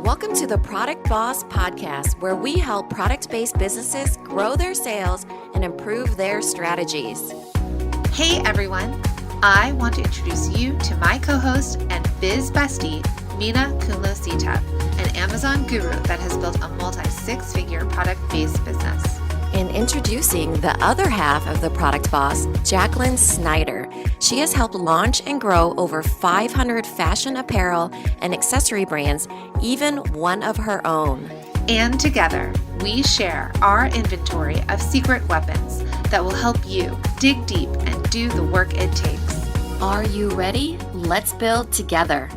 Welcome to the Product Boss Podcast, where we help product-based businesses grow their sales and improve their strategies. Hey everyone, I want to introduce you to my co-host and biz bestie, Mina Kunlo-Sitep, an Amazon guru that has built a multi-six-figure product-based business. And introducing the other half of the Product Boss, Jacqueline Snyder. She has helped launch and grow over 500 fashion apparel and accessory brands, even one of her own. And together, we share our inventory of secret weapons that will help you dig deep and do the work it takes. Are you ready? Let's build together.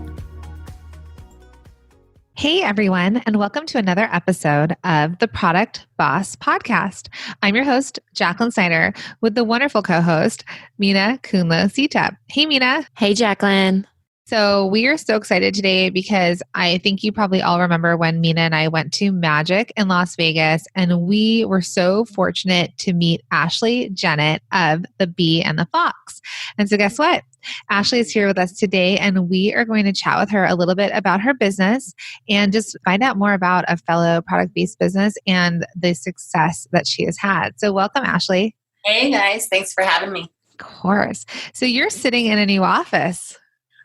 Hey everyone, and welcome to another episode of the Product Boss Podcast. I'm your host, Jacqueline Snyder, with the wonderful co-host, Mina Kunlo-Sitep. Hey Mina. Hey Jacqueline. So we are so excited today because I think you probably all remember when Mina and I went to Magic in Las Vegas, and we were so fortunate to meet Ashley Jennett of The Bee and the Fox. And so guess what? Ashley is here with us today, and we are going to chat with her a little bit about her business and just find out more about a fellow product-based business and the success that she has had. So welcome, Ashley. Hey guys, thanks for having me. Of course. So you're sitting in a new office.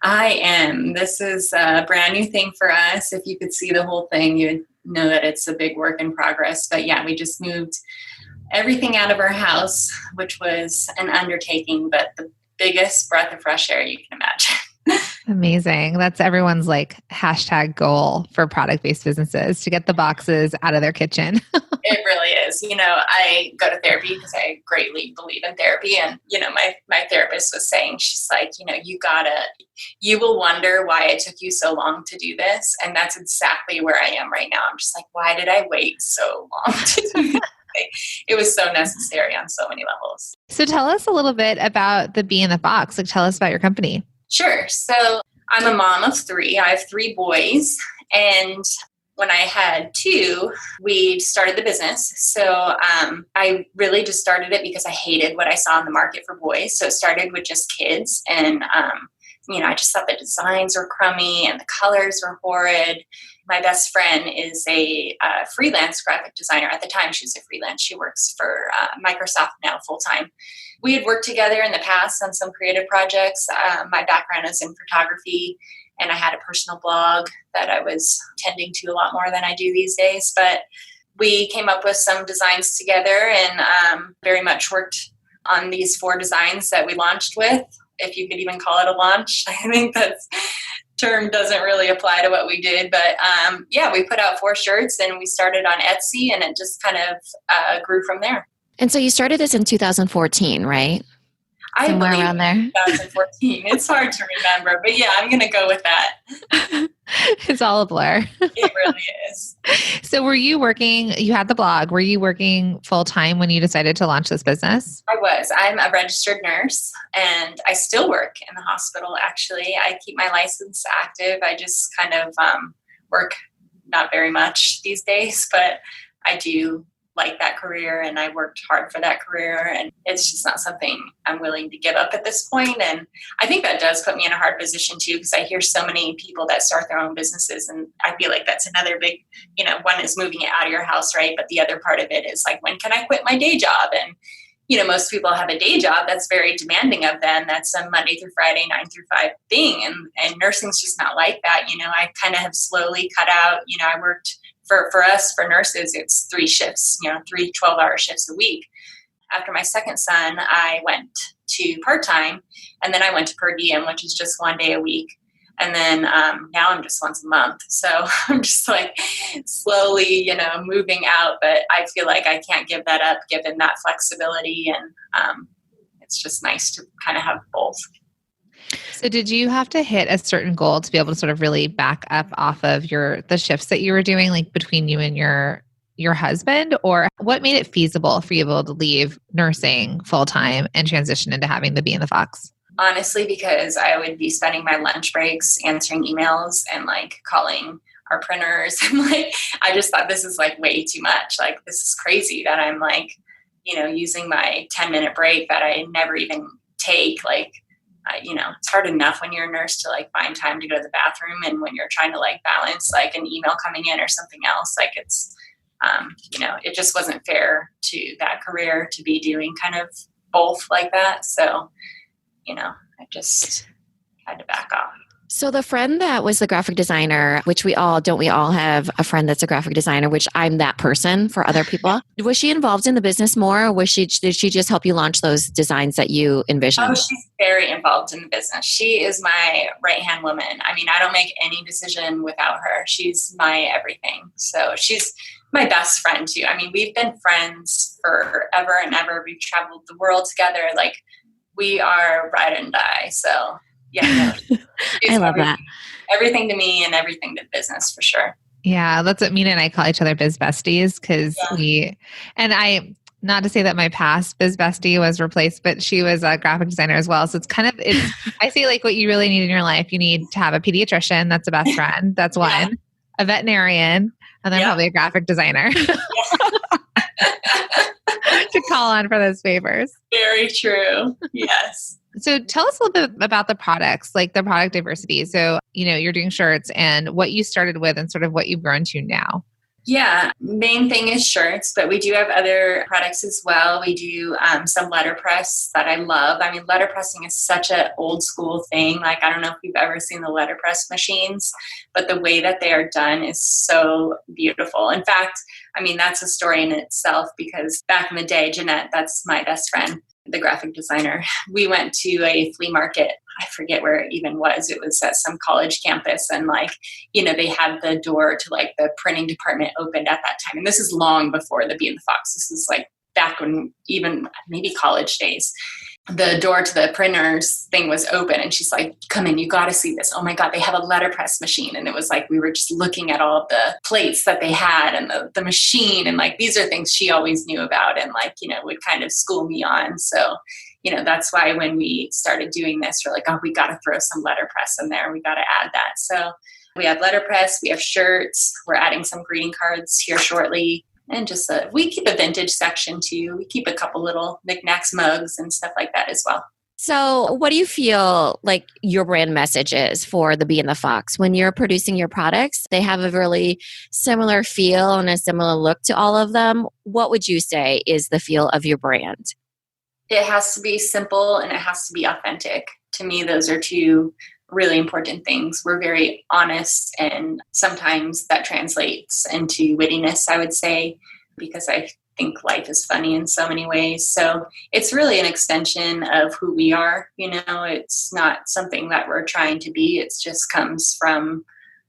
I am. This is a brand new thing for us. If you could see the whole thing, you'd know that it's a big work in progress. But yeah, we just moved everything out of our house, which was an undertaking, but the biggest breath of fresh air you can imagine. Amazing. That's everyone's hashtag goal for product-based businesses, to get the boxes out of their kitchen. It really is. You know, I go to therapy because I greatly believe in therapy. And, my therapist was saying, she's like, you will wonder why it took you so long to do this. And that's exactly where I am right now. I'm just like, why did I wait so long to do this? It was so necessary on so many levels. So tell us a little bit about The Bee and the Fox. Tell us about your company. Sure. So I'm a mom of three. I have three boys. And when I had two, we started the business. So I really just started it because I hated what I saw in the market for boys. So it started with just kids. And, I just thought the designs were crummy and the colors were horrid. My best friend is a freelance graphic designer. At the time, she was a freelance. She works for Microsoft now full-time. We had worked together in the past on some creative projects. My background is in photography, and I had a personal blog that I was tending to a lot more than I do these days. But we came up with some designs together and very much worked on these 4 designs that we launched with, if you could even call it a launch. I think that term doesn't really apply to what we did. But we put out 4 shirts and we started on Etsy, and it just kind of grew from there. And so you started this in 2014, right? Somewhere around there. 2014. It's hard to remember, but yeah, I'm going to go with that. It's all a blur. It really is. So you had the blog, were you working full-time when you decided to launch this business? I was. I'm a registered nurse, and I still work in the hospital, actually. I keep my license active. I just kind of work not very much these days, but I do like that career, and I worked hard for that career, and it's just not something I'm willing to give up at this point. And I think that does put me in a hard position too, because I hear so many people that start their own businesses, and I feel like that's another big, one is moving it out of your house, right? But the other part of it is when can I quit my day job? And most people have a day job that's very demanding of them. That's a Monday through Friday, 9 through 5 thing. And nursing's just not like that. I kind of have slowly cut out, I worked for us, for nurses, it's 3 shifts, 3 12-hour shifts a week. After my second son, I went to part-time, and then I went to per diem, which is just 1 day a week. And then now I'm just once a month. So I'm just slowly, moving out, but I feel like I can't give that up given that flexibility. And it's just nice to kind of have both. So did you have to hit a certain goal to be able to sort of really back up off of the shifts that you were doing, between you and your husband? Or what made it feasible for you able to leave nursing full-time and transition into having the Bee and the Fox? Honestly, because I would be spending my lunch breaks answering emails and calling our printers. And I just thought this is way too much. This is crazy that I'm using my 10-minute break that I never even take. it's hard enough when you're a nurse to like find time to go to the bathroom. And when you're trying to like balance like an email coming in or something else, like it's, it just wasn't fair to that career to be doing kind of both like that. So, I just had to back off. So the friend that was the graphic designer, which don't we all have a friend that's a graphic designer, which I'm that person for other people. Was she involved in the business more, or did she just help you launch those designs that you envisioned? Oh, she's very involved in the business. She is my right-hand woman. I mean, I don't make any decision without her. She's my everything. So she's my best friend too. I mean, we've been friends forever and ever. We've traveled the world together. Like, we are ride and die. So yeah, I love that. Everything to me and everything to business for sure. Yeah, that's what Mina and I call each other biz besties because not to say that my past biz bestie was replaced, but she was a graphic designer as well. So I see like what you really need in your life. You need to have a pediatrician. That's a best friend. That's one. A veterinarian, and then probably a graphic designer to call on for those favors. Very true. Yes. So tell us a little bit about the products, like the product diversity. So, you're doing shirts and what you started with and sort of what you've grown to now. Yeah, main thing is shirts, but we do have other products as well. We do some letterpress that I love. I mean, letterpressing is such an old school thing. Like, I don't know if you've ever seen the letterpress machines, but the way that they are done is so beautiful. In fact, I mean, that's a story in itself because back in the day, Jeanette, that's my best friend, the graphic designer, we went to a flea market. I forget where it even was. It was at some college campus. And like, they had the door to like the printing department opened at that time. And this is long before the Bee and the Fox. This is like back when even maybe college days. The door to the printers thing was open and she's like, come in, you got to see this. Oh my God, they have a letterpress machine. And it was like, we were just looking at all of the plates that they had and the machine. And like, these are things she always knew about and like, would kind of school me on. So, that's why when we started doing this, we're like, oh, we got to throw some letterpress in there. We got to add that. So we have letterpress, we have shirts, we're adding some greeting cards here shortly. And just we keep a vintage section too. We keep a couple little knickknacks, mugs, and stuff like that as well. So what do you feel like your brand message is for the Bee and the Fox? When you're producing your products, they have a really similar feel and a similar look to all of them. What would you say is the feel of your brand? It has to be simple and it has to be authentic. To me, those are two really important things. We're very honest, and sometimes that translates into wittiness, I would say, because I think life is funny in so many ways. So it's really an extension of who we are. It's not something that we're trying to be. It just comes from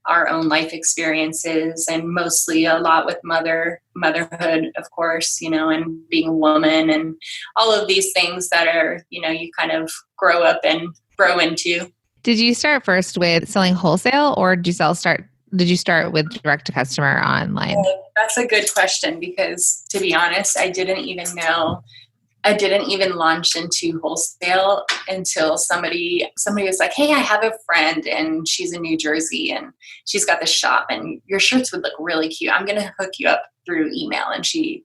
our own life experiences, and mostly a lot with motherhood, of course, and being a woman and all of these things that are, you kind of grow up and grow into. Did you start first with selling wholesale, or did you start with direct to customer online? That's a good question because, to be honest, I didn't even launch into wholesale until somebody was like, hey, I have a friend and she's in New Jersey and she's got this shop and your shirts would look really cute. I'm going to hook you up through email. And she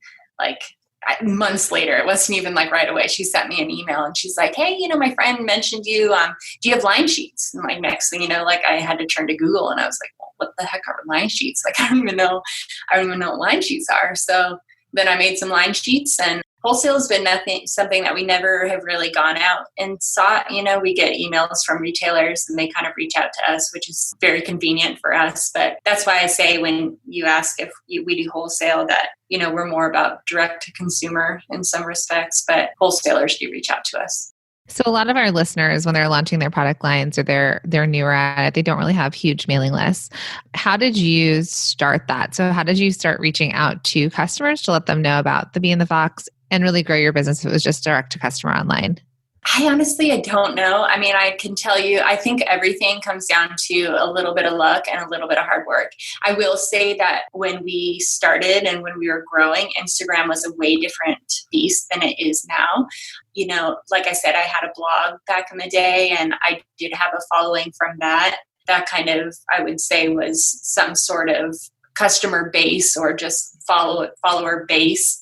months later, it wasn't even like right away, she sent me an email and she's like, hey, my friend mentioned you. Do you have line sheets? And like next thing you know, like I had to turn to Google and I was like, well, what the heck are line sheets? Like, I don't even know what line sheets are. So then I made some line sheets, and wholesale has been something that we never have really gone out and sought. We get emails from retailers and they kind of reach out to us, which is very convenient for us. But that's why I say when you ask if we do wholesale that, we're more about direct to consumer in some respects, but wholesalers do reach out to us. So a lot of our listeners, when they're launching their product lines or they're newer at it, they don't really have huge mailing lists. How did you start that? So how did you start reaching out to customers to let them know about the Bee and the Fox and really grow your business if it was just direct to customer online? I don't know. I mean, I can tell you, I think everything comes down to a little bit of luck and a little bit of hard work. I will say that when we started and when we were growing, Instagram was a way different beast than it is now. Like I said, I had a blog back in the day and I did have a following from that. That kind of, I would say, was some sort of customer base or just follower base.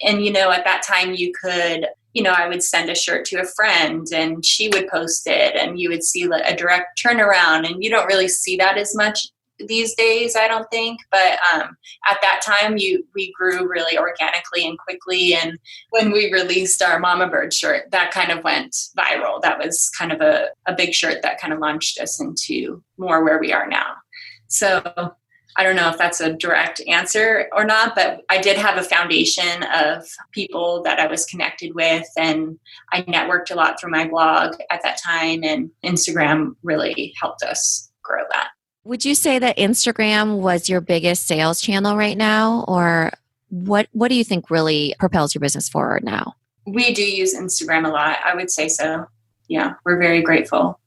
And, at that time you could I would send a shirt to a friend and she would post it and you would see a direct turnaround, and you don't really see that as much these days, I don't think. But at that time, we grew really organically and quickly. And when we released our Mama Bird shirt, that kind of went viral. That was kind of a big shirt that kind of launched us into more where we are now. So I don't know if that's a direct answer or not, but I did have a foundation of people that I was connected with, and I networked a lot through my blog at that time, and Instagram really helped us grow that. Would you say that Instagram was your biggest sales channel right now, or what do you think really propels your business forward now? We do use Instagram a lot. I would say so. Yeah, we're very grateful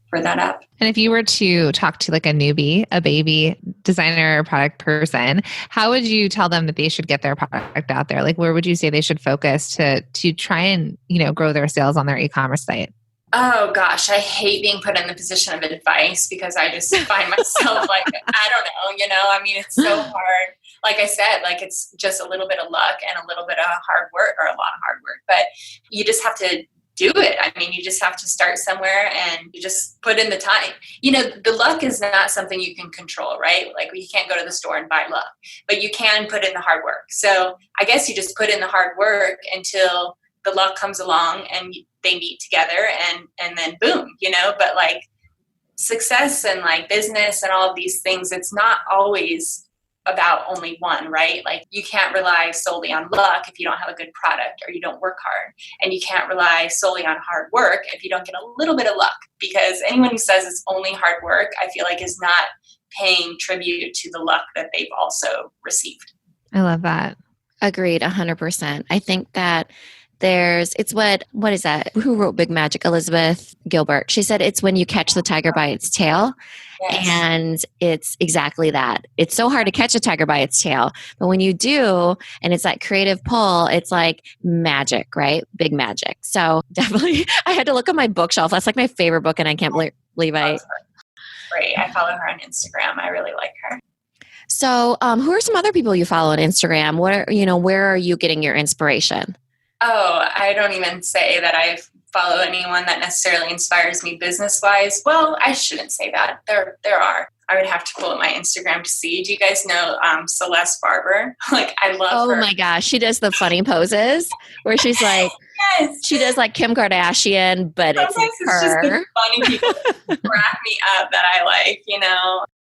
for that app. And if you were to talk to like a newbie, a baby designer or product person, how would you tell them that they should get their product out there? Like, where would you say they should focus to try and, grow their sales on their e-commerce site? Oh gosh, I hate being put in the position of advice because I just find myself like, I don't know, I mean, it's so hard. Like I said, like it's just a little bit of luck and a little bit of hard work, or a lot of hard work, but you just have to do it. I mean, you just have to start somewhere and you just put in the time. The luck is not something you can control, right? Like you can't go to the store and buy luck, but you can put in the hard work. So I guess you just put in the hard work until the luck comes along and they meet together and then boom, but like success and like business and all of these things, it's not always about only one, right? Like you can't rely solely on luck if you don't have a good product or you don't work hard. And you can't rely solely on hard work if you don't get a little bit of luck, because anyone who says it's only hard work, I feel like is not paying tribute to the luck that they've also received. I love that. Agreed, 100%. I think that it's what is that? Who wrote Big Magic? Elizabeth Gilbert. She said it's when you catch the tiger by its tail. Yes. And it's exactly that. It's so hard to catch a tiger by its tail. But when you do, and it's that creative pull, it's like magic, right? Big magic. So definitely, I had to look at my bookshelf. That's like my favorite book, and I can't believe I... Great. I follow her on Instagram. I really like her. So who are some other people you follow on Instagram? Where are you getting your inspiration? Oh, I don't even say that I follow anyone that necessarily inspires me business-wise. Well, I shouldn't say that. There are. I would have to pull up my Instagram to see. Do you guys know Celeste Barber? Like, I love her. Oh my gosh, she does the funny poses where she's like, yes. She does like Kim Kardashian, but sometimes it's her. Just the funny people that crack me up that I like.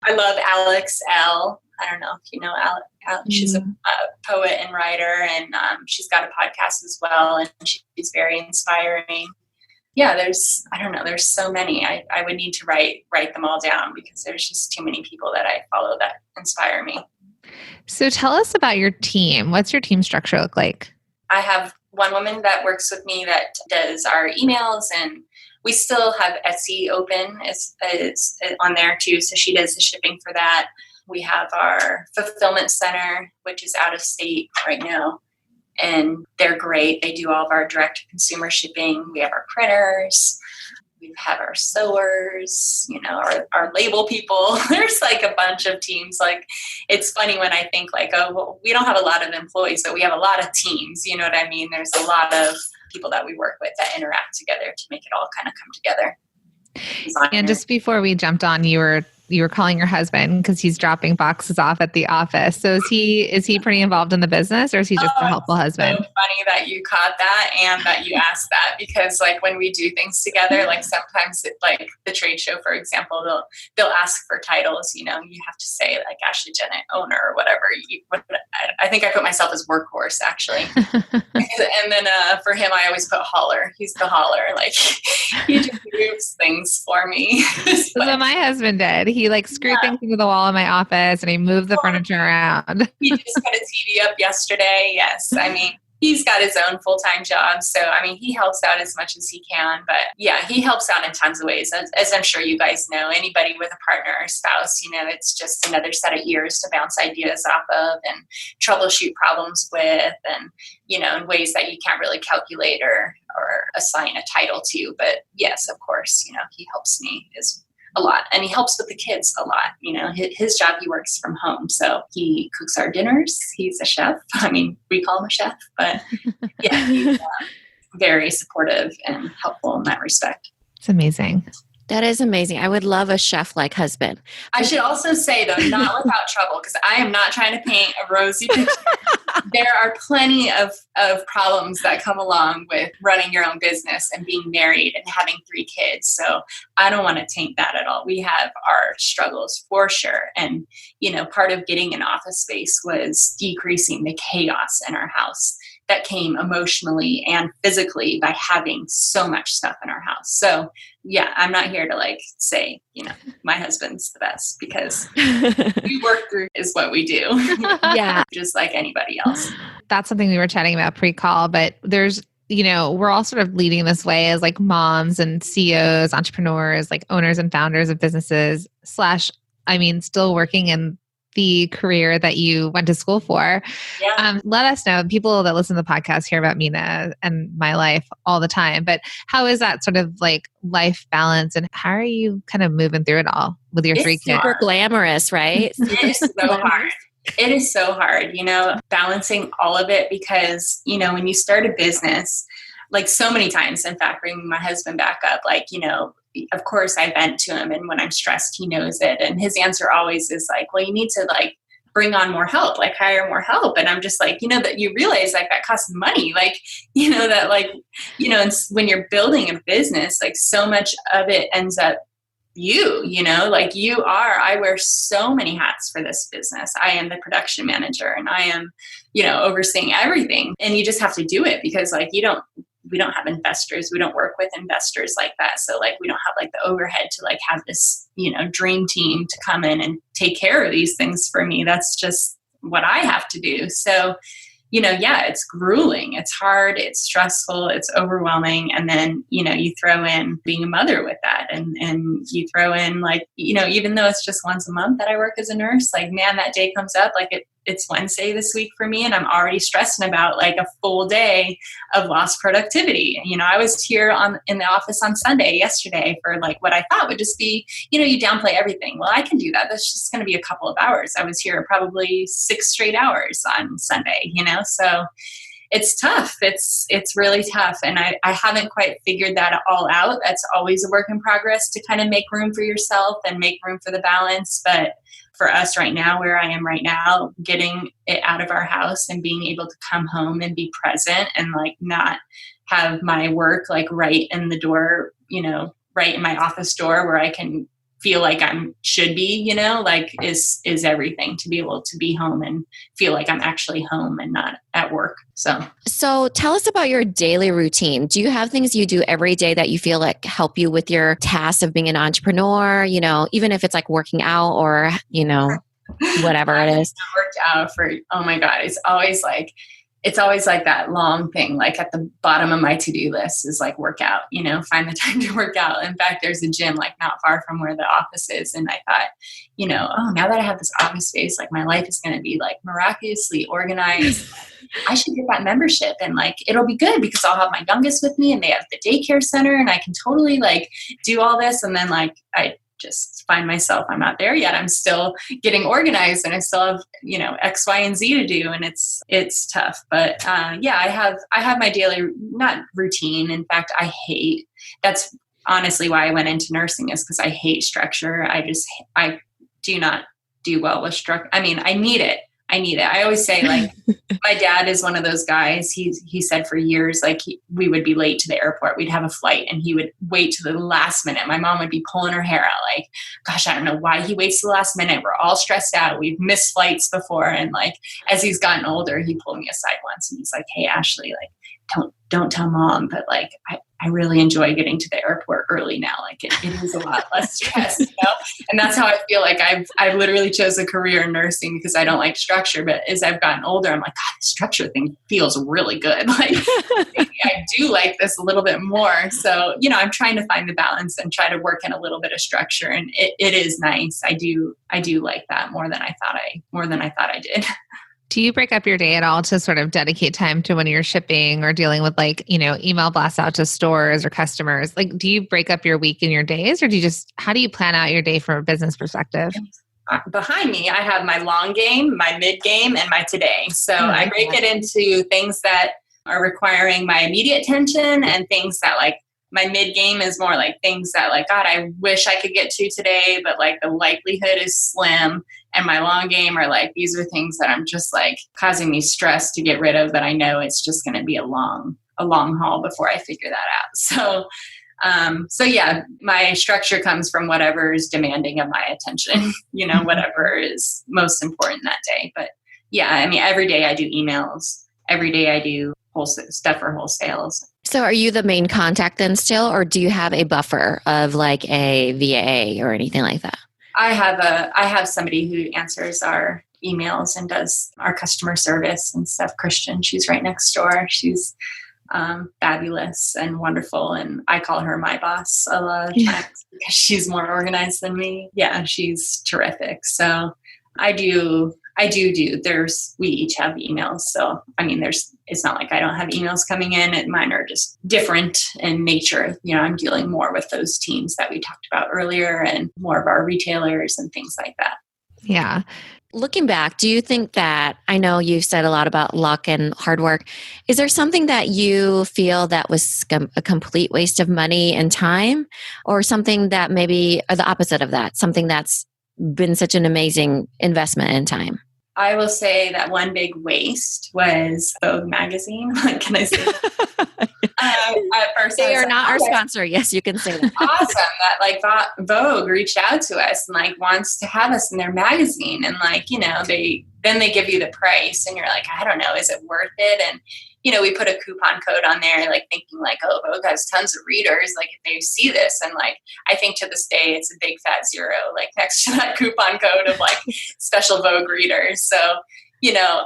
I love Alex Elle. I don't know if you know Alex. She's a poet and writer, and she's got a podcast as well, and she's very inspiring. Yeah, there's so many. I would need to write them all down because there's just too many people that I follow that inspire me. So tell us about your team. What's your team structure look like? I have one woman that works with me that does our emails, and we still have Etsy open is on there too. So she does the shipping for that. We have our fulfillment center, which is out of state right now, and they're great. They do all of our direct consumer shipping. We have our printers. We have our sewers, our label people. There's like a bunch of teams. Like, it's funny when I think like, oh, well, we don't have a lot of employees, but we have a lot of teams. You know what I mean? There's a lot of people that we work with that interact together to make it all kind of come together. And just before we jumped on, you were calling your husband because he's dropping boxes off at the office. So is he pretty involved in the business, or is he just a helpful husband? It's so funny that you caught that and that you asked that, because like when we do things together, like sometimes like the trade show, for example, they'll ask for titles. You have to say like Ashley Jennett, owner, or whatever. I think I put myself as workhorse actually, and then for him I always put hauler. He's the hauler. Like he just moves things for me. That's what my husband did. He screwed things into the wall in my office, and he moved the furniture around. He just put a TV up yesterday. Yes. I mean, he's got his own full-time job. So, I mean, he helps out as much as he can. But yeah, he helps out in tons of ways. As I'm sure you guys know, anybody with a partner or spouse, it's just another set of ears to bounce ideas off of and troubleshoot problems with, and, in ways that you can't really calculate or assign a title to. But yes, of course, he helps me a lot, and he helps with the kids a lot. His job, he works from home, so he cooks our dinners. He's a chef. I mean, we call him a chef, but yeah, very supportive and helpful in that respect. It's amazing. That is amazing. I would love a chef-like husband. I should also say, though, not without trouble, because I am not trying to paint a rosy picture. There are plenty of problems that come along with running your own business and being married and having 3 kids. So I don't want to taint that at all. We have our struggles for sure. And, part of getting an office space was decreasing the chaos in our house that came emotionally and physically by having so much stuff in our house. So yeah, I'm not here to say, my husband's the best, because we work through is what we do. Yeah. Just like anybody else. That's something we were chatting about pre-call, but there's, we're all sort of leading this way as moms and CEOs, entrepreneurs, owners and founders of businesses / still working in the career that you went to school for. Yeah. Let us know. People that listen to the podcast hear about Mina and my life all the time, but how is that sort of life balance, and how are you kind of moving through it all with your 3 kids? Super glamorous, right? It is so hard. It is so hard, balancing all of it, because, when you start a business, so many times, in fact, bringing my husband back up, of course I vent to him, and when I'm stressed, he knows it. And his answer always is well, you need to bring on more help, hire more help. And I'm just that you realize that costs money, and when you're building a business, so much of it ends up I wear so many hats for this business. I am the production manager, and I am, overseeing everything. And you just have to do it, because we don't have investors. We don't work with investors like that. So we don't have the overhead to have this, dream team to come in and take care of these things for me. That's just what I have to do. So, it's grueling. It's hard. It's stressful. It's overwhelming. And then, you throw in being a mother with that. And you throw in even though it's just once a month that I work as a nurse, man, that day comes up, it's Wednesday this week for me, and I'm already stressing about a full day of lost productivity. I was here in the office on Sunday yesterday for what I thought would just be, you downplay everything. Well, I can do that. That's just going to be a couple of hours. I was here probably 6 straight hours on Sunday, so it's tough. It's really tough. And I haven't quite figured that all out. That's always a work in progress, to kind of make room for yourself and make room for the balance. But for us right now, where I am right now, getting it out of our house and being able to come home and be present and not have my work right in the door, right in my office door where I can feel I should be, is everything, to be able to be home and feel I'm actually home and not at work. So tell us about your daily routine. Do you have things you do every day that you feel help you with your tasks of being an entrepreneur, even if it's working out or, whatever it is? Worked out for, oh my God, it's always that long thing, at the bottom of my to-do list is work out, find the time to work out. In fact, there's a gym not far from where the office is. And I thought, now that I have this office space, my life is going to be miraculously organized. I should get that membership, and it'll be good because I'll have my youngest with me, and they have the daycare center, and I can totally do all this. And then I just find myself, I'm not there yet. I'm still getting organized, and I still have, X, Y, and Z to do. And it's tough, but I have my daily, not routine. In fact, that's honestly why I went into nursing, is because I hate structure. I do not do well with structure. I mean, I need it. I always say my dad is one of those guys. He said for years, we would be late to the airport. We'd have a flight and he would wait to the last minute. My mom would be pulling her hair out gosh, I don't know why he waits to the last minute. We're all stressed out. We've missed flights before. And as he's gotten older, he pulled me aside once and he's hey, Ashley, don't tell mom, but I really enjoy getting to the airport early now. It is a lot less stress, And that's how I feel I've literally chose a career in nursing because I don't like structure. But as I've gotten older, I'm God, the structure thing feels really good. Maybe I do like this a little bit more. So, I'm trying to find the balance and try to work in a little bit of structure. And it is nice. I do like that more than I thought I did. Do you break up your day at all to sort of dedicate time to when you're shipping or dealing with email blasts out to stores or customers? Do you break up your week and your days, or how do you plan out your day from a business perspective? Behind me, I have my long game, my mid game, and my today. So I break it into things that are requiring my immediate attention, and things that like my mid game is more like things that like, God, I wish I could get to today, but like the likelihood is slim. And my long game are like, these are things that I'm just like causing me stress to get rid of, that I know it's just going to be a long haul before I figure that out. So yeah, my structure comes from whatever is demanding of my attention, whatever is most important that day. But yeah, I mean, every day I do emails. Every day I do stuff for wholesales. So are you the main contact then still, or do you have a buffer of like a VA or anything like that? I have somebody who answers our emails and does our customer service and stuff. Christian, she's right next door. She's fabulous and wonderful. And I call her my boss a lot of times because she's more organized than me. Yeah, she's terrific. So I do. We each have emails. So, I mean, it's not like I don't have emails coming in. Mine are just different in nature. I'm dealing more with those teams that we talked about earlier and more of our retailers and things like that. Yeah. Looking back, do you think that, I know you've said a lot about luck and hard work. Is there something that you feel that was a complete waste of money and time, or something that maybe are the opposite of that, something that's been such an amazing investment in time? I will say that one big waste was Vogue magazine. Can I say that? At first they are not our sponsor. Yes, you can say that. Awesome that like Vogue reached out to us and like wants to have us in their magazine, and like they give you the price and you're like, I don't know, is it worth it? And we put a coupon code on there, like thinking like, oh, Vogue has tons of readers, like if they see this, and like I think to this day it's a big fat zero like next to that coupon code of like special Vogue readers. So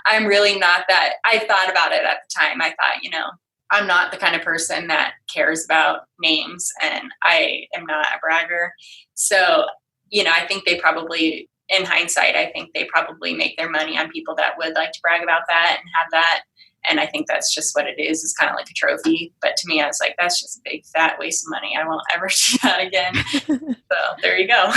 I'm really not that. I thought about it at the time. I thought I'm not the kind of person that cares about names, and I am not a bragger. So I think they probably, in hindsight, I think they probably make their money on people that would like to brag about that and have that. And I think that's just what it is. It's kind of like a trophy. But to me, I was like, that's just a big fat waste of money. I won't ever do that again. So there you go.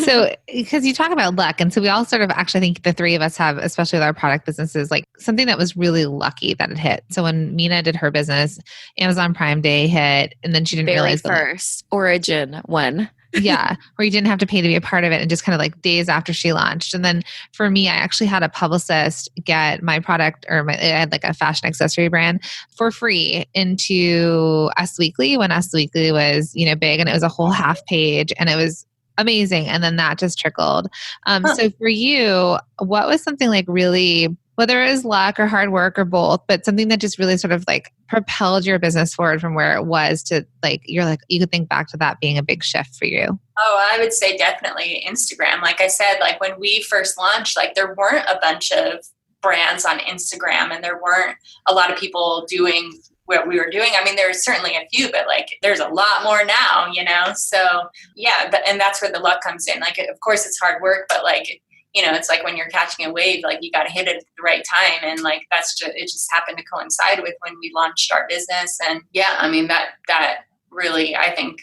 So, because you talk about luck. And so we all sort of actually think the three of us have, especially with our product businesses, like something that was really lucky that it hit. So when Mina did her business, Amazon Prime Day hit, and then she didn't realize first Origin one. Yeah, where you didn't have to pay to be a part of it, and just kind of like days after she launched. And then for me, I actually had a publicist get my product, I had like a fashion accessory brand for free into Us Weekly when Us Weekly was, big, and it was a whole half page, and it was amazing. And then that just trickled. So for you, what was something like really, whether it was luck or hard work or both, but something that just really sort of like propelled your business forward from where it was to like, you could think back to that being a big shift for you? Oh, I would say definitely Instagram. Like I said, like when we first launched, like there weren't a bunch of brands on Instagram, and there weren't a lot of people doing what we were doing. I mean, there's certainly a few, but like there's a lot more now, So yeah, and that's where the luck comes in. Like, of course it's hard work, but like, it's like when you're catching a wave, like you got to hit it at the right time. And like, it just happened to coincide with when we launched our business. And yeah, I mean, that really, I think,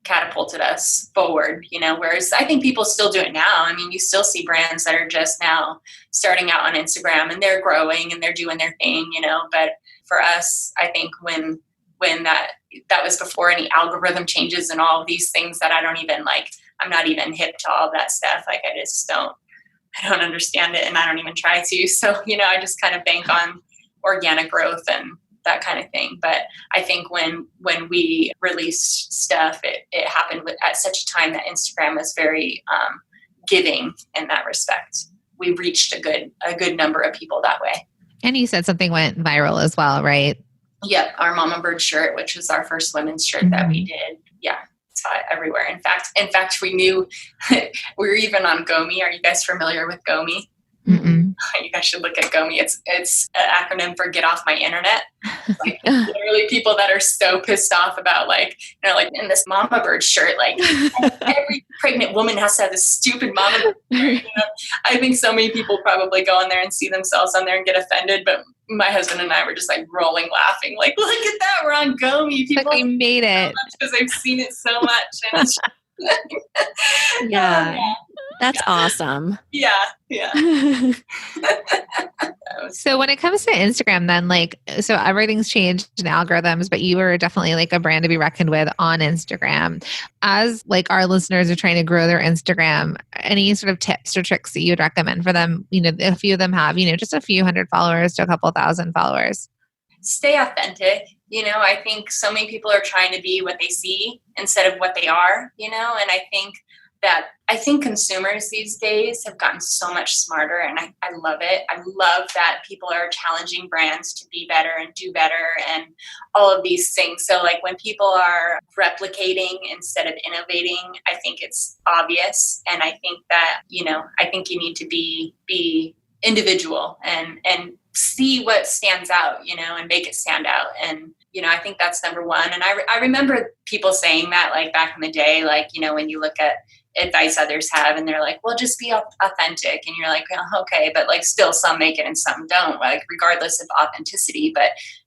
catapulted us forward, whereas I think people still do it now. I mean, you still see brands that are just now starting out on Instagram, and they're growing and they're doing their thing, but for us, I think when that was before any algorithm changes and all of these things that I don't even like, I'm not even hip to all of that stuff. Like I don't understand it, and I don't even try to. So, I just kind of bank on organic growth and that kind of thing. But I think when we released stuff, it happened at such a time that Instagram was very giving in that respect. We reached a good number of people that way. And you said something went viral as well, right? Yep. Our Mama Bird shirt, which was our first women's shirt that we did. Yeah. Everywhere. In fact, we knew we were even on Gomi. Are you guys familiar with Gomi? Mm-mm. You guys should look at Gomi. It's an acronym for Get Off My Internet. Like literally people that are so pissed off about like in this Mama Bird shirt, like every pregnant woman has to have this stupid Mama Bird shirt. I think so many people probably go on there and see themselves on there and get offended, but my husband and I were just like rolling laughing, like, look at that, we're on Gomi. People like we made it because they've seen it so much. And it's yeah. That's awesome. Yeah. So when it comes to Instagram, then so everything's changed in algorithms, but you are definitely like a brand to be reckoned with on Instagram. As like our listeners are trying to grow their Instagram, any sort of tips or tricks that you would recommend for them? A few of them have, just a few hundred followers to a couple thousand followers. Stay authentic. I think so many people are trying to be what they see instead of what they are, and I think consumers these days have gotten so much smarter, and I love it. I love that people are challenging brands to be better and do better and all of these things. So like when people are replicating instead of innovating, I think it's obvious. And I think that, I think you need to be individual and see what stands out, and make it stand out. And, I think that's number one. And I remember people saying that like back in the day, like, when you look at advice others have and they're like, well, just be authentic. And you're like, oh, okay. But like still some make it and some don't, like regardless of authenticity.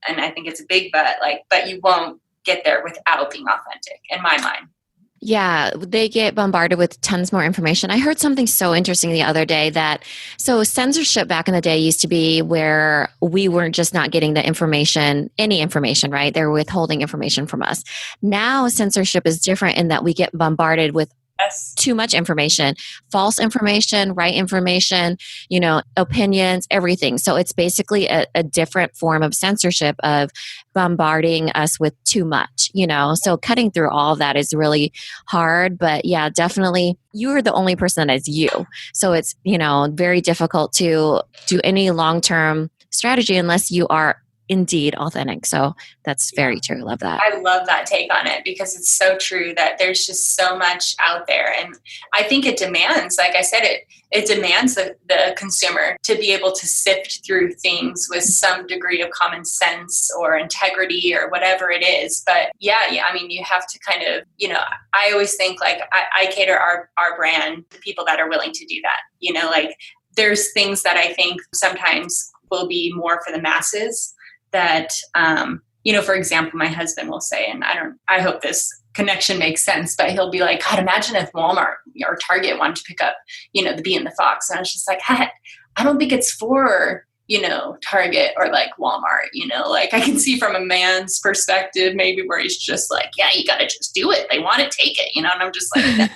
And I think it's a big but you won't get there without being authentic in my mind. Yeah, they get bombarded with tons more information. I heard something so interesting the other day so censorship back in the day used to be where we were just not getting the information, any information, right? They were withholding information from us. Now censorship is different in that we get bombarded with too much information, false information, right information, opinions, everything. So it's basically a different form of censorship of bombarding us with too much, so cutting through all of that is really hard. But yeah, definitely you are the only person that is you. So it's, very difficult to do any long-term strategy unless you are indeed authentic. So that's very true. Love that. I love that take on it because it's so true that there's just so much out there. And I think it demands, like I said, it demands the consumer to be able to sift through things with some degree of common sense or integrity or whatever it is. But yeah, I mean, you have to kind of, I always think like I cater our brand to people that are willing to do that. Like there's things that I think sometimes will be more for the masses that, for example, my husband will say, and I hope this connection makes sense, but he'll be like, God, imagine if Walmart or Target wanted to pick up, the Bee and the Fox. And I was just like, I don't think it's for, Target or like Walmart, like I can see from a man's perspective, maybe where he's just like, yeah, you got to just do it. They want to take it, and I'm just like,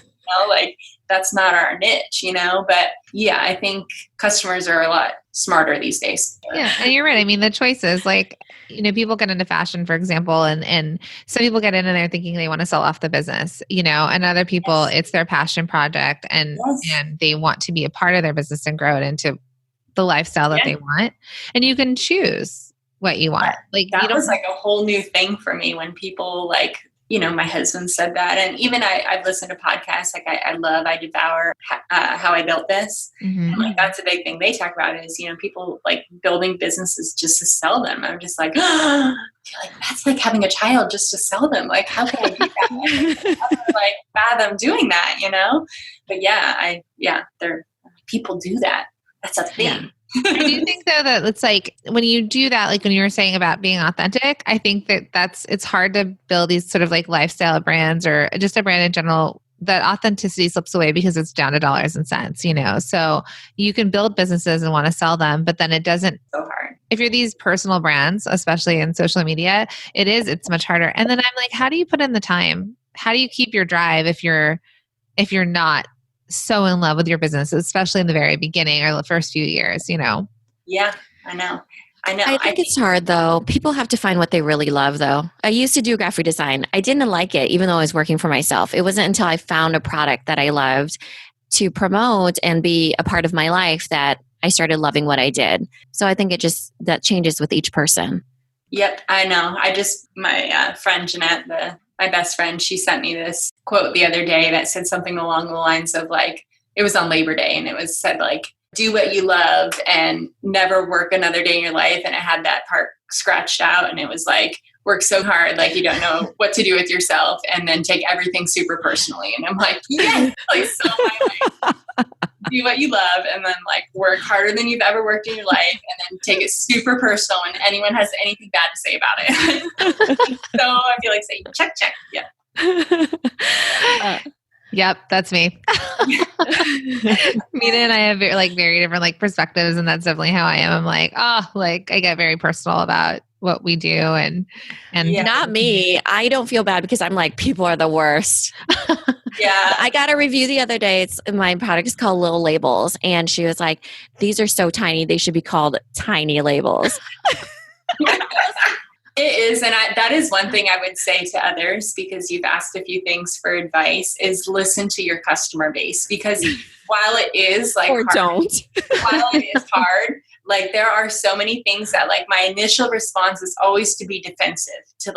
like that's not our niche, but yeah, I think customers are a lot smarter these days. Yeah. And you're right. I mean, the choices, like, people get into fashion, for example, and some people get in and they're thinking they want to sell off the business, and other people, it's their passion project and they want to be a part of their business and grow it into the lifestyle that they want. And you can choose what you want. Like that was like a whole new thing for me when people like, my husband said that. And even I've listened to podcasts, like I devour How I Built This. Mm-hmm. And like, that's a big thing they talk about is, people like building businesses just to sell them. I'm just like, like that's like having a child just to sell them. Like, how can I do that? How can I like fathom doing that, But yeah, people do that. That's a thing. Yeah. I do think though that it's like when you do that, like when you were saying about being authentic, I think that it's hard to build these sort of like lifestyle brands or just a brand in general. That authenticity slips away because it's down to dollars and cents, So you can build businesses and want to sell them, but then it doesn't. So hard. If you're these personal brands, especially in social media, it's much harder. And then I'm like, how do you put in the time? How do you keep your drive if you're not so in love with your business, especially in the very beginning or the first few years, Yeah, I know. I think it's hard though. People have to find what they really love though. I used to do graphic design. I didn't like it, even though I was working for myself. It wasn't until I found a product that I loved to promote and be a part of my life that I started loving what I did. So I think that changes with each person. Yep, I know. My friend Jeanette, my best friend, she sent me this quote the other day that said something along the lines of like, it was on Labor Day and it was said like, do what you love and never work another day in your life. And it had that part scratched out and it was like, work so hard, like you don't know what to do with yourself and then take everything super personally. And I'm like, yes, like so my life. Do what you love and then like work harder than you've ever worked in your life and then take it super personal when anyone has anything bad to say about it. So I feel like saying check. Yeah. Yep, that's me. Mina and I have very different perspectives, and that's definitely how I am. I'm I get very personal about what we do, and Yeah. Not me. I don't feel bad because I'm like, people are the worst. Yeah. I got a review the other day. My product is called Little Labels, and she was like, "These are so tiny; they should be called Tiny Labels." It is. And that is one thing I would say to others, because you've asked a few things for advice, is listen to your customer base. Because while it is Or hard, don't. while it is hard, there are so many things that my initial response is always to be defensive, to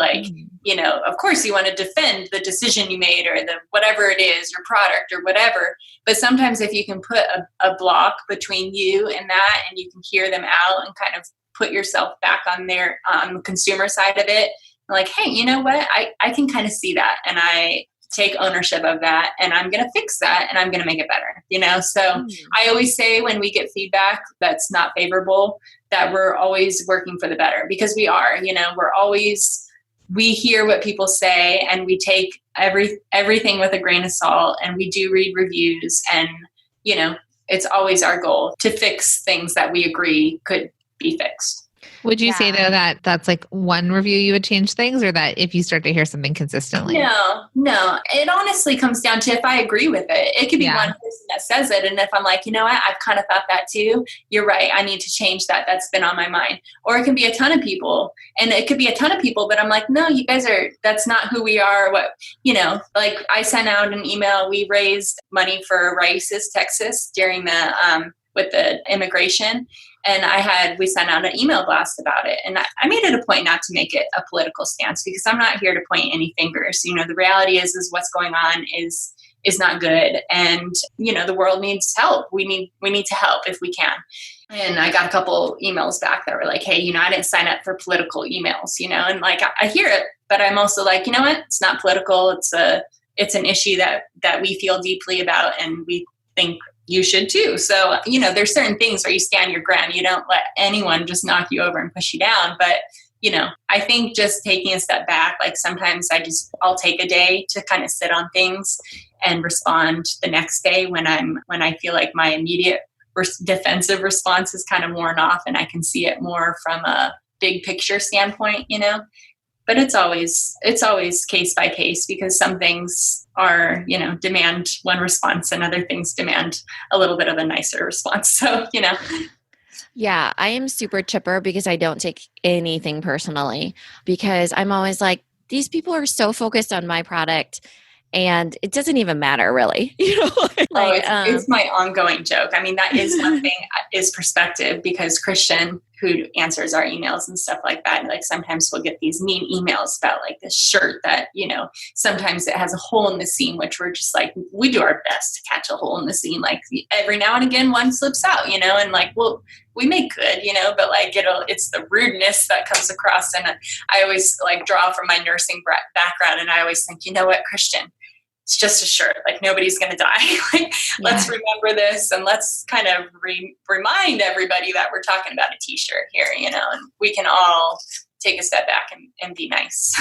of course you want to defend the decision you made or the whatever it is, your product or whatever. But sometimes if you can put a block between you and that, and you can hear them out and kind of put yourself back on the consumer side of it, hey, you know what? I can kind of see that, and I take ownership of that, and I'm going to fix that, and I'm going to make it better, So I always say when we get feedback that's not favorable, that we're always working for the better, because we are, we hear what people say, and we take everything with a grain of salt, and we do read reviews, and, it's always our goal to fix things that we agree could be fixed. Would you say though that that's one review you would change things, or that if you start to hear something consistently? No. It honestly comes down to if I agree with it. It could be one person that says it, and if I'm like, you know what, I've kind of thought that too. You're right. I need to change that. That's been on my mind. Or it can be a ton of people, and it could be a ton of people, but I'm like, no, you guys that's not who we are. I sent out an email. We raised money for Rice's Texas during the with the immigration. And we sent out an email blast about it. And I made it a point not to make it a political stance, because I'm not here to point any fingers. The reality is what's going on is not good. And, the world needs help. We need to help if we can. And I got a couple emails back that were like, hey, I didn't sign up for political emails, and I hear it, but I'm also like, you know what? It's not political. It's an issue that we feel deeply about, and we think you should too. So, there's certain things where you stand your ground. You don't let anyone just knock you over and push you down. But, I think just taking a step back, sometimes I'll take a day to kind of sit on things and respond the next day when I feel like my immediate defensive response is kind of worn off, and I can see it more from a big picture standpoint, But it's always case by case, because some things are, demand one response, and other things demand a little bit of a nicer response. So, Yeah, I am super chipper because I don't take anything personally, because I'm always like, these people are so focused on my product, and it doesn't even matter really. It's my ongoing joke. I mean, that is one thing, is perspective, because Christian, who answers our emails and stuff like that, sometimes we'll get these mean emails about this shirt that, sometimes it has a hole in the seam, which we're just we do our best to catch a hole in the seam. Every now and again, one slips out, and well, we make good, but it's the rudeness that comes across. And I always draw from my nursing background, and I always think, you know what, Christian, it's just a shirt. Nobody's going to die. Let's remember this, and let's kind of remind everybody that we're talking about a t-shirt here, and we can all take a step back and be nice.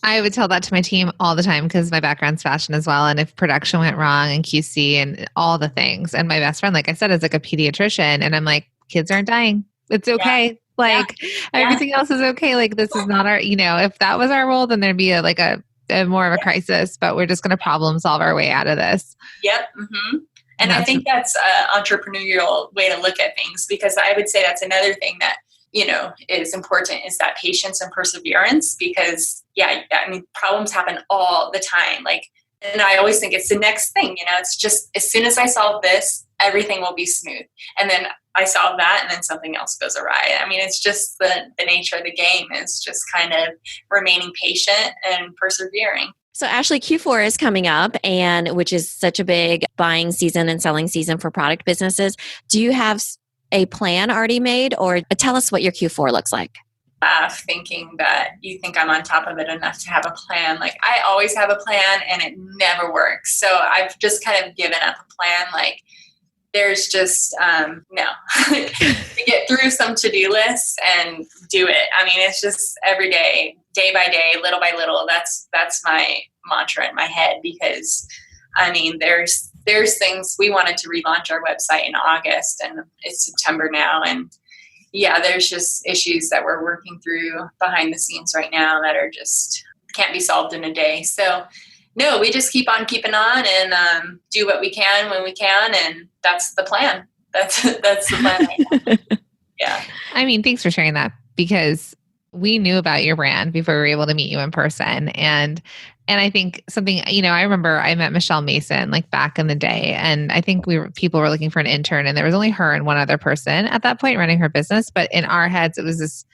I would tell that to my team all the time, because my background's fashion as well. And if production went wrong, and QC and all the things, and my best friend, like I said, is a pediatrician, and I'm like, kids aren't dying. It's okay. Everything else is okay. This is not our, if that was our role, then there'd be a more of a crisis, but we're just going to problem solve our way out of this. Yep. Mm-hmm. And I think that's an entrepreneurial way to look at things, because I would say that's another thing that, is important, is that patience and perseverance, because problems happen all the time. And I always think it's the next thing, it's just, as soon as I solve this, everything will be smooth. And then I solve that, and then something else goes awry. I mean, it's just the nature of the game, is just kind of remaining patient and persevering. So Ashley, Q4 is coming up, and which is such a big buying season and selling season for product businesses. Do you have a plan already made, or tell us what your Q4 looks like? Thinking that you think I'm on top of it enough to have a plan. I always have a plan, and it never works. So I've just kind of given up a plan. There's just, no, to get through some to-do lists and do it. I mean, it's just every day by day, little by little. That's my mantra in my head, because I mean, there's things. We wanted to relaunch our website in August, and it's September now, and yeah, there's just issues that we're working through behind the scenes right now that are just can't be solved in a day. So no, we just keep on keeping on and do what we can when we can, and that's the plan. That's the plan right now. Yeah. I mean, thanks for sharing that, because we knew about your brand before we were able to meet you in person. And I think something, I remember I met Michelle Mason like back in the day, and I think people were looking for an intern, and there was only her and one other person at that point running her business. But in our heads, it was this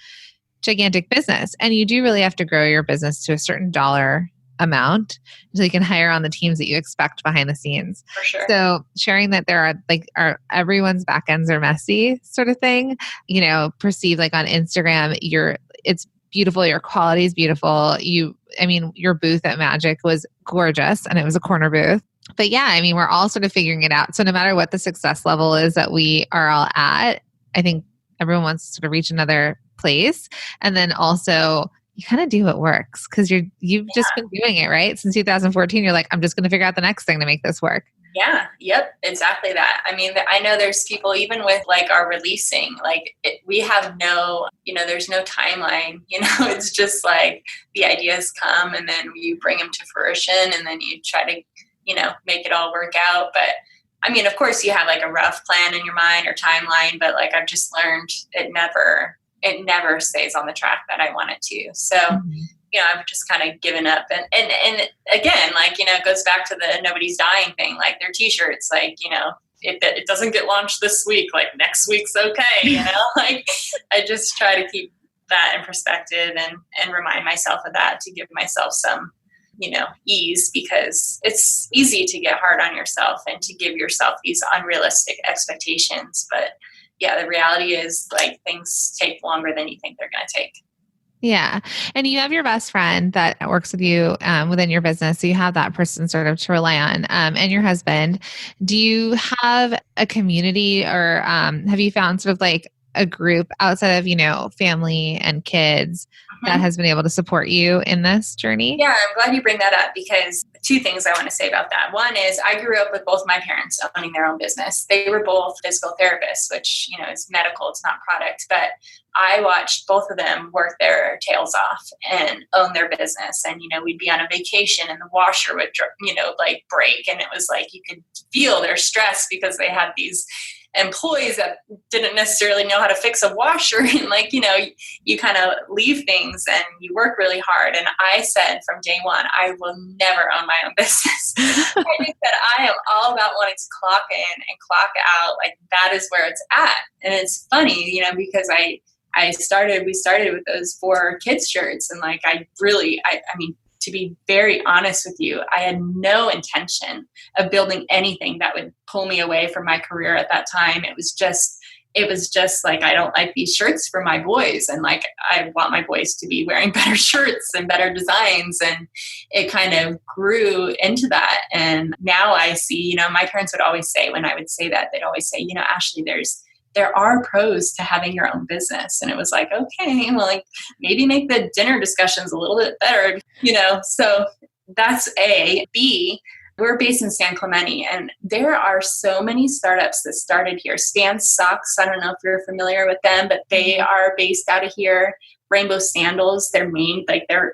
gigantic business, and you do really have to grow your business to a certain dollar amount so you can hire on the teams that you expect behind the scenes. For sure. So sharing that there are everyone's back ends are messy sort of thing, perceived like on Instagram, it's beautiful. Your quality is beautiful. Your booth at Magic was gorgeous, and it was a corner booth. But yeah, I mean, we're all sort of figuring it out. So no matter what the success level is that we are all at, I think everyone wants to sort of reach another place. And then also you kind of do what works, because you've just been doing it, right? Since 2014, you're like, I'm just going to figure out the next thing to make this work. Yeah. Yep. Exactly that. I mean, I know there's people, even with like our releasing, we have there's no timeline, it's just like the ideas come and then you bring them to fruition, and then you try to, make it all work out. But I mean, of course you have like a rough plan in your mind or timeline, but like I've just learned it never stays on the track that I want it to. So, I've just kind of given up. And again, it goes back to the nobody's dying thing, like their t-shirts, if it doesn't get launched this week, like next week's okay. I just try to keep that in perspective and remind myself of that, to give myself some, ease, because it's easy to get hard on yourself and to give yourself these unrealistic expectations. But yeah, the reality is like things take longer than you think they're going to take. Yeah. And you have your best friend that works with you within your business. So you have that person sort of to rely on, and your husband. Do you have a community, or have you found sort of like a group outside of, family and kids that has been able to support you in this journey? Yeah, I'm glad you bring that up, because two things I want to say about that. One is I grew up with both my parents owning their own business. They were both physical therapists, which, is medical, it's not product, but I watched both of them work their tails off and own their business. And, we'd be on a vacation and the washer would, break. And it was like, you could feel their stress because they had these employees that didn't necessarily know how to fix a washer. And you kind of leave things and you work really hard. And I said from day one, I will never own my own business. I just said, I am all about wanting to clock in and clock out. Like that is where it's at. And it's funny, because we started with those 4 kids shirts. And I mean, to be very honest with you, I had no intention of building anything that would pull me away from my career at that time. It was just like, I don't like these shirts for my boys. And I want my boys to be wearing better shirts and better designs. And it kind of grew into that. And now I see, my parents would always say, when I would say that, they'd always say, Ashley, there are pros to having your own business. And it was like, okay, well, maybe make the dinner discussions a little bit better, so that's A. B, we're based in San Clemente, and there are so many startups that started here. Stan Socks, I don't know if you're familiar with them, but they are based out of here. Rainbow Sandals, their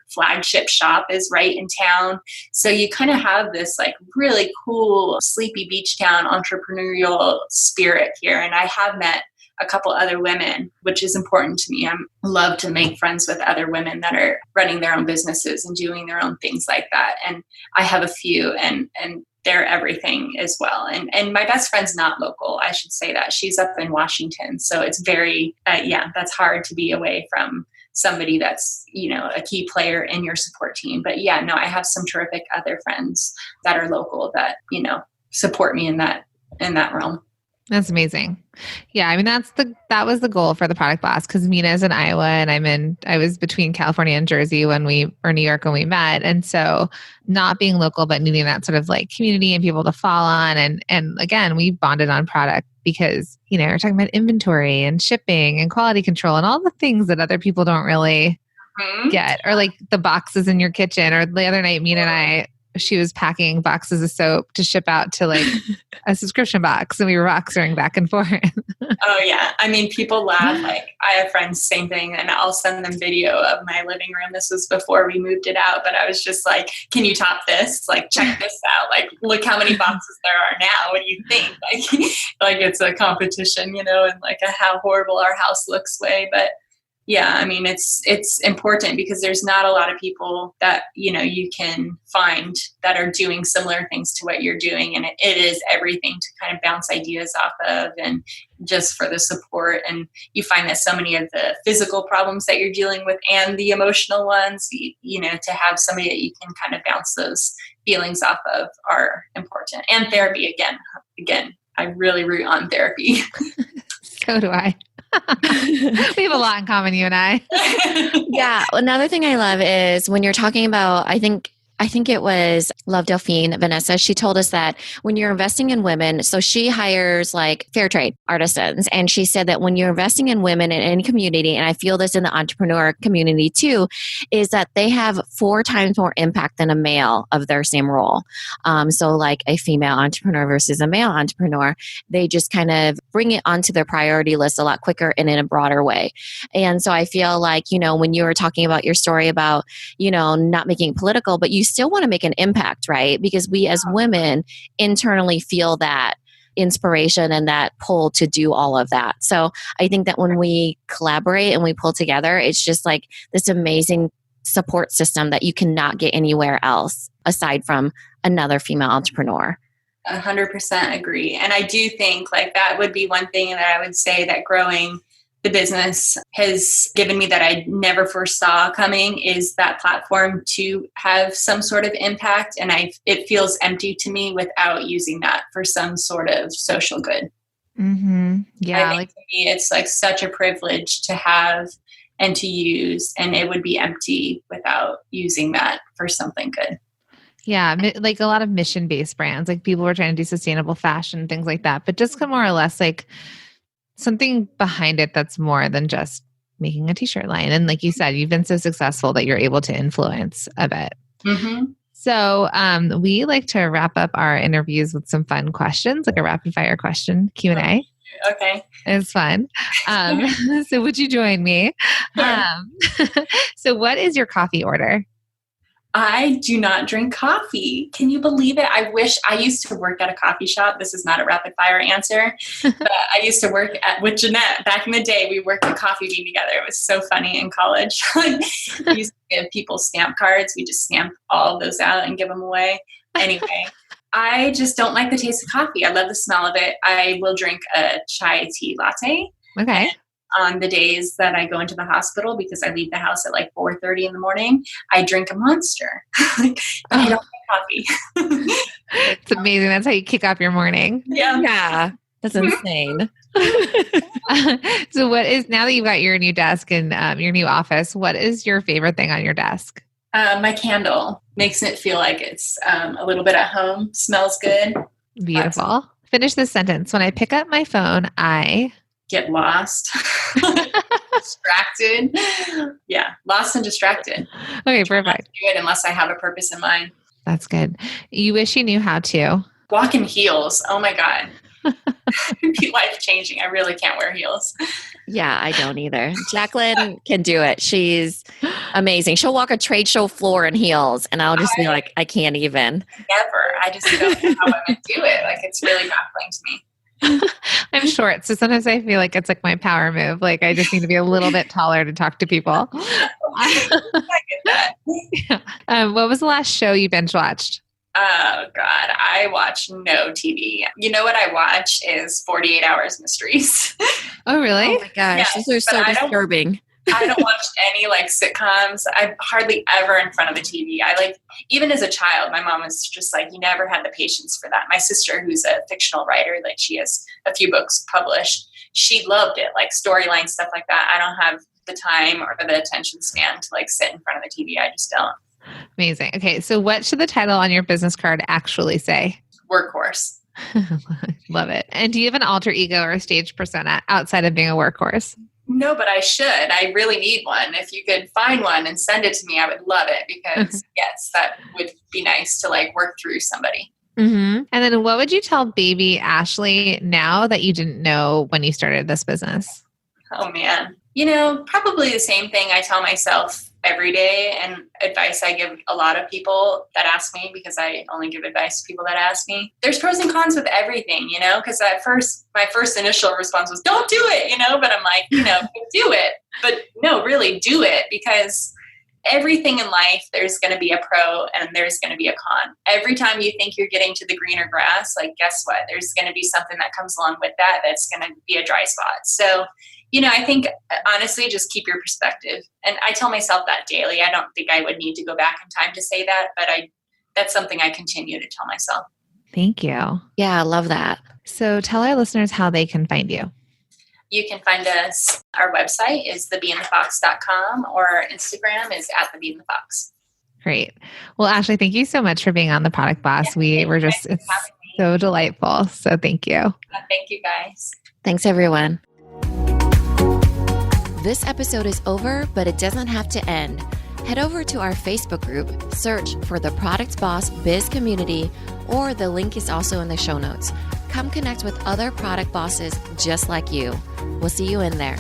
flagship shop is right in town. So you kind of have this really cool, sleepy beach town entrepreneurial spirit here. And I have met a couple other women, which is important to me. I love to make friends with other women that are running their own businesses and doing their own things like that. And I have a few, and they're everything as well. And my best friend's not local. I should say that. She's up in Washington. So it's very, that's hard to be away from somebody that's, a key player in your support team. But I have some terrific other friends that are local that, support me in that realm. That's amazing. Yeah. I mean, that was the goal for the Product Boss, because Mina's in Iowa and I was between California and Jersey or New York when we met. And so not being local, but needing that sort of community and people to fall on. And again, we bonded on product because, we're talking about inventory and shipping and quality control and all the things that other people don't really get, or the boxes in your kitchen. Or the other night, Mina and I she was packing boxes of soap to ship out to like a subscription box, and we were boxering back and forth. Oh yeah. I mean, people laugh. Like I have friends, same thing. And I'll send them video of my living room. This was before we moved it out, but I was just like, can you top this? Like, check this out. Like, look how many boxes there are now. What do you think? Like it's a competition, and like a how horrible our house looks way. But yeah, I mean, it's important because there's not a lot of people that, you can find that are doing similar things to what you're doing. And it is everything to kind of bounce ideas off of and just for the support. And you find that so many of the physical problems that you're dealing with and the emotional ones, to have somebody that you can kind of bounce those feelings off of are important. And therapy, again, I really root on therapy. So do I. We have a lot in common, you and I. Yeah. Another thing I love is when you're talking about, I think it was Love Delphine, Vanessa. She told us that when you're investing in women, so she hires like fair trade artisans. And she said that when you're investing in women in any community, and I feel this in the entrepreneur community too, is that they have 4 times more impact than a male of their same role. So like a female entrepreneur versus a male entrepreneur, they just kind of bring it onto their priority list a lot quicker and in a broader way. And so I feel like, when you were talking about your story about, not making it political, but you still want to make an impact, right? Because we as women internally feel that inspiration and that pull to do all of that. So I think that when we collaborate and we pull together, it's just like this amazing support system that you cannot get anywhere else aside from another female entrepreneur. 100% agree. And I do think like that would be one thing that I would say that growing the business has given me that I never foresaw coming is that platform to have some sort of impact. And it feels empty to me without using that for some sort of social good. Mm-hmm. Yeah. I think to me, it's like such a privilege to have and to use, and it would be empty without using that for something good. Yeah, like a lot of mission-based brands, like people were trying to do sustainable fashion, things like that, but just more or less like something behind it that's more than just making a t-shirt line. And like you said, you've been so successful that you're able to influence a bit. Mm-hmm. So we like to wrap up our interviews with some fun questions, like a rapid fire question Q&A. Okay. It's fun. So would you join me? So what is your coffee order? I do not drink coffee. Can you believe it? I wish I used to work at a coffee shop. This is not a rapid fire answer, but I used to work with Jeanette back in the day. We worked at Coffee Bean together. It was so funny in college. We used to give people stamp cards. We just stamp all of those out and give them away. Anyway, I just don't like the taste of coffee. I love the smell of it. I will drink a chai tea latte. Okay. On the days that I go into the hospital, because I leave the house at like 4:30 in the morning, I drink a Monster. I don't like coffee. It's amazing. That's how you kick off your morning. Yeah. That's insane. So what is, now that you've got your new desk and your new office, what is your favorite thing on your desk? My candle makes it feel like it's a little bit at home. Smells good. Beautiful. Finish this sentence. When I pick up my phone, I get lost. Distracted. Yeah. Lost and distracted. Okay, perfect. Do it unless I have a purpose in mind. That's good. You wish you knew how to walk in heels. Oh my God. It'd be life changing. I really can't wear heels. Yeah, I don't either. Jacqueline can do it. She's amazing. She'll walk a trade show floor in heels, and I'll just be like, I can't even. Never. I just don't know how women do it. Like, it's really baffling to me. I'm short, so sometimes I feel like it's like my power move. Like I just need to be a little bit taller to talk to people. I get that. Yeah. What was the last show you binge watched? Oh God, I watch no TV. You know what I watch is 48 Hours Mysteries. Oh really? Oh my gosh, Yes, those are so disturbing. I don't watch any like sitcoms. I'm hardly ever in front of the TV. Even as a child, my mom was just like, you never had the patience for that. My sister, who's a fictional writer, like she has a few books published, she loved it, like storyline stuff like that. I don't have the time or the attention span to like sit in front of the TV. I just don't. Amazing. Okay, so what should the title on your business card actually say? Workhorse. Love it. And do you have an alter ego or a stage persona outside of being a workhorse? No, but I should. I really need one. If you could find one and send it to me, I would love it because yes, that would be nice to like work through somebody. Mm-hmm. And then what would you tell baby Ashley now that you didn't know when you started this business? Oh man. You know, probably the same thing I tell myself every day and advice I give a lot of people that ask me, because I only give advice to people that ask me. There's pros and cons with everything, you know, because my first initial response was, don't do it, you know, but I'm like, you know, do it. But no, really do it, because everything in life, there's going to be a pro and there's going to be a con. Every time you think you're getting to the greener grass, like guess what? There's going to be something that comes along with that that's going to be a dry spot. So, you know, I think honestly, just keep your perspective. And I tell myself that daily. I don't think I would need to go back in time to say that, but that's something I continue to tell myself. Thank you. Yeah, I love that. So tell our listeners how they can find you. You can find us. Our website is thebeeandthefox.com, or our Instagram is @thebeeandthefox. Great. Well, Ashley, thank you so much for being on the Product Boss. It's so delightful. So thank you. Thank you guys. Thanks, everyone. This episode is over, but it doesn't have to end. Head over to our Facebook group, search for the Product Boss Biz Community, or the link is also in the show notes. Come connect with other product bosses just like you. We'll see you in there.